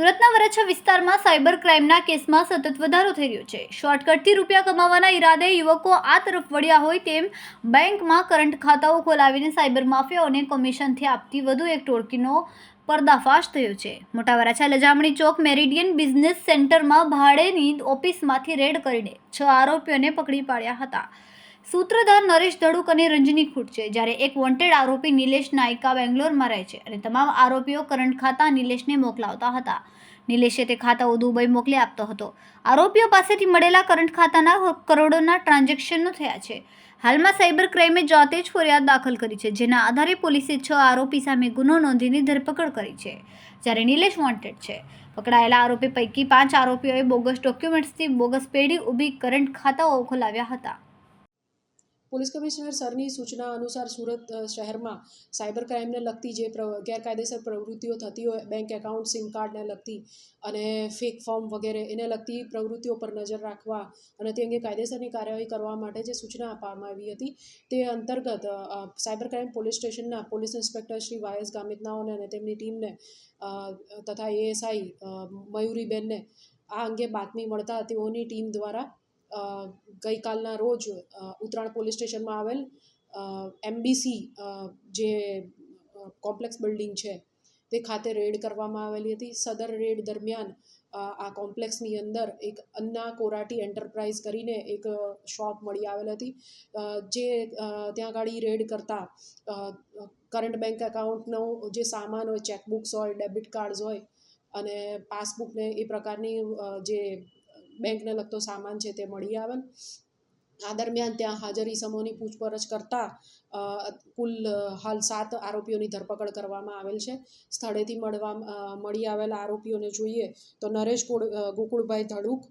સુરતના વરાછા વિસ્તારમાં સાયબર ક્રાઇમના કેસમાં સતત વધારો થઈ રહ્યો છે। શોર્ટકટથી રૂપિયા કમાવાના ઈરાદે યુવકો આ તરફ વળ્યા હોય તેમ બેંકમાં કરંટ ખાતાઓ ખોલાવીને સાયબર માફિયાઓને કમિશનથી આપતી વધુ એક ટોળકીનો પર્દાફાશ થયો છે। મોટા વરાછા લજામણી ચોક મેરિડિયન બિઝનેસ સેન્ટરમાં ભાડેની ઓફિસમાંથી રેડ કરીને 6 આરોપીઓને પકડી પાડ્યા હતા। सूत्रधार नरेश धड़ुक और रंजनी खूट है, જ્યારે एक वॉन्टेड आरोपी नीलेश नायका बेंगलोर में रहे છે અને તમામ આરોપીઓ કરંટ ખાતા નિલેશને મોકલાવતા હતા। નિલેશે તે ખાતાઓ દુબઈ મોકલી આપતો હતો। આરોપીઓ પાસેથી મળેલા કરંટ ખાતાના કરોડોના ટ્રાન્ઝેક્શનો થયા છે। હાલમાં સાયબર ક્રાઇમે જાતે જ ફરિયાદ દાખલ કરી છે, જેના આધારે પોલીસે 6 આરોપી સામે ગુનો નોંધીને ધરપકડ કરી છે, જ્યારે નિલેશ વોન્ટેડ છે। પકડાયેલા આરોપી પૈકી 5 આરોપીઓએ બોગસ ડોક્યુમેન્ટ્સથી બોગસ પેઢી ઊભી કરંટ ખાતાઓ ખોલાવ્યા હતા। પોલીસ કમિશનર સરની સૂચના અનુસાર સુરત શહેરમાં સાયબર ક્રાઇમને લગતી જે ગેરકાયદેસર પ્રવૃત્તિઓ થતી હોય, બેંક એકાઉન્ટ, સિમ કાર્ડને લગતી અને ફેક ફોર્મ વગેરે એને લગતી પ્રવૃત્તિઓ પર નજર રાખવા અને તે અંગે કાયદેસરની કાર્યવાહી કરવા માટે જે સૂચના આપવામાં આવી હતી, તે અંતર્ગત સાયબર ક્રાઇમ પોલીસ સ્ટેશનના પોલીસ ઇન્સ્પેક્ટર શ્રી વાયસ ગામિતનાઓને અને તેમની ટીમને તથા એએસઆઈ મયુરીબેનને આ અંગે બાતમી મળતા તેઓની ટીમ દ્વારા ગઈકાલના રોજ ઉત્તરાણ પોલીસ સ્ટેશનમાં આવેલ એમબીસી જે કોમ્પ્લેક્સ બિલ્ડિંગ છે તે ખાતે રેડ કરવામાં આવેલી હતી। સદર રેડ દરમિયાન આ કોમ્પ્લેક્સની અંદર એક અન્ના કોરાટી એન્ટરપ્રાઇઝ કરીને એક શોપ મળી આવેલ હતી, જે ત્યાં આગળ રેડ કરતા કરંટ બેંક એકાઉન્ટનો જે સામાન હોય, ચેકબુક્સ હોય, ડેબિટ કાર્ડ્સ હોય અને પાસબુકને એ પ્રકારની જે બેંકને લગતો સામાન છે તે મળી આવેલ। આ દરમિયાન ત્યાં હાજર ઇસમોની પૂછપરછ કરતા કુલ હાલ 7 આરોપીઓની ધરપકડ કરવામાં આવેલ છે। સ્થળેથી મળી આવેલા આરોપીઓને જોઈએ તો નરેશ ગોકુળભાઈ ધડુક,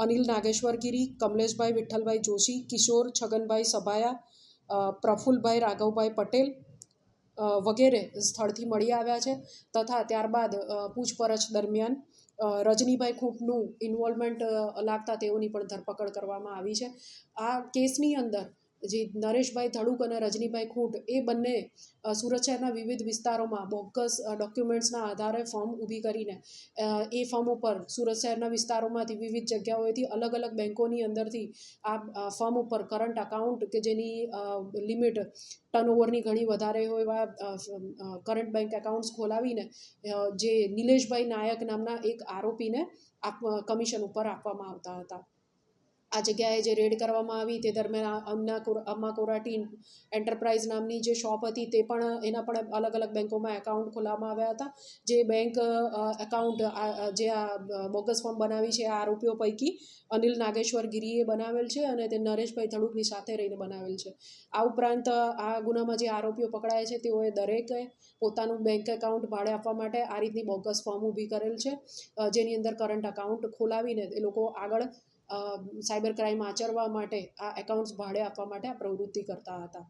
અનિલ નાગેશ્વરગીરી, કમલેશભાઈ વિઠ્ઠલભાઈ જોશી, કિશોર છગનભાઈ સભાયા, પ્રફુલભાઈ રાઘવભાઈ પટેલ વગેરે સ્થળથી મળી આવ્યા છે તથા ત્યારબાદ પૂછપરછ દરમિયાન રજનીભાઈ ખૂંટનું ઇન્વોલ્વમેન્ટ લાગતા તેઓની પણ ધરપકડ કરવામાં આવી છે। આ કેસની અંદર જે નરેશભાઈ ધડુક અને રજનીભાઈ ખૂંટ એ બંને સુરત શહેરના વિવિધ વિસ્તારોમાં બોગસ ડોક્યુમેન્ટ્સના આધારે ફોર્મ ઊભી કરીને એ ફોર્મ ઉપર સુરત શહેરના વિસ્તારોમાંથી વિવિધ જગ્યાઓએથી અલગ અલગ બેન્કોની અંદરથી આ ફોર્મ ઉપર કરંટ અકાઉન્ટ કે જેની લિમિટ ટર્નઓવરની ઘણી વધારે હોય એવા કરંટ બેંક એકાઉન્ટ્સ ખોલાવીને જે નિલેશભાઈ નાયક નામના એક આરોપીને કમિશન ઉપર આપવામાં આવતા હતા। આ જગ્યાએ જે રેડ કરવામાં આવી તે દરમિયાન અમ્મા કોરાટી એન્ટરપ્રાઇઝ નામની જે શોપ હતી તે પણ એના પણ અલગ અલગ બેંકોમાં એકાઉન્ટ ખોલાવવામાં આવ્યા હતા। જે બેંક એકાઉન્ટ જે આ બોગસ ફોર્મ બનાવી છે આ આરોપીઓ પૈકી અનિલ નાગેશ્વર ગીરીએ બનાવેલ છે અને તે નરેશભાઈ ધડુકની સાથે રહીને બનાવેલ છે। આ ઉપરાંત આ ગુનામાં જે આરોપીઓ પકડાય છે તેઓએ દરેકે પોતાનું બેંક એકાઉન્ટ ભાડે આપવા માટે આ રીતની બોગસ ફોર્મ ઊભી કરેલ છે, જેની અંદર કરંટ એકાઉન્ટ ખોલાવીને એ લોકો આગળ સાયબર ક્રાઇમ આચરવા માટે આ એકાઉન્ટ્સ ભાડે આપવા માટે આ પ્રવૃત્તિ કરતા હતા।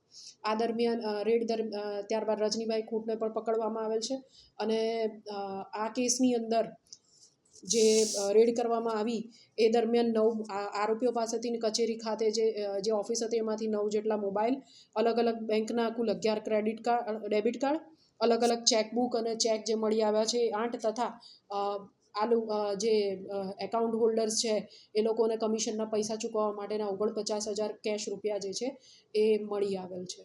આ દરમિયાન ત્યારબાદ રજનીભાઈ ખૂંટને પણ પકડવામાં આવેલ છે અને આ કેસની અંદર જે રેડ કરવામાં આવી એ દરમિયાન 9 આરોપીઓ પાસેથી કચેરી ખાતે જે ઓફિસ હતી એમાંથી 9 જેટલા મોબાઈલ, અલગ અલગ બેંકના કુલ 11 ડેબિટ કાર્ડ, અલગ અલગ ચેકબુક અને ચેક જે મળી આવ્યા છે 8 તથા જે એકાઉન્ટ હોલ્ડર્સ છે એ લોકોને કમિશનના પૈસા ચૂકવવા માટેના 49,000 કેશ રૂપિયા જે છે એ મળી આવેલ છે।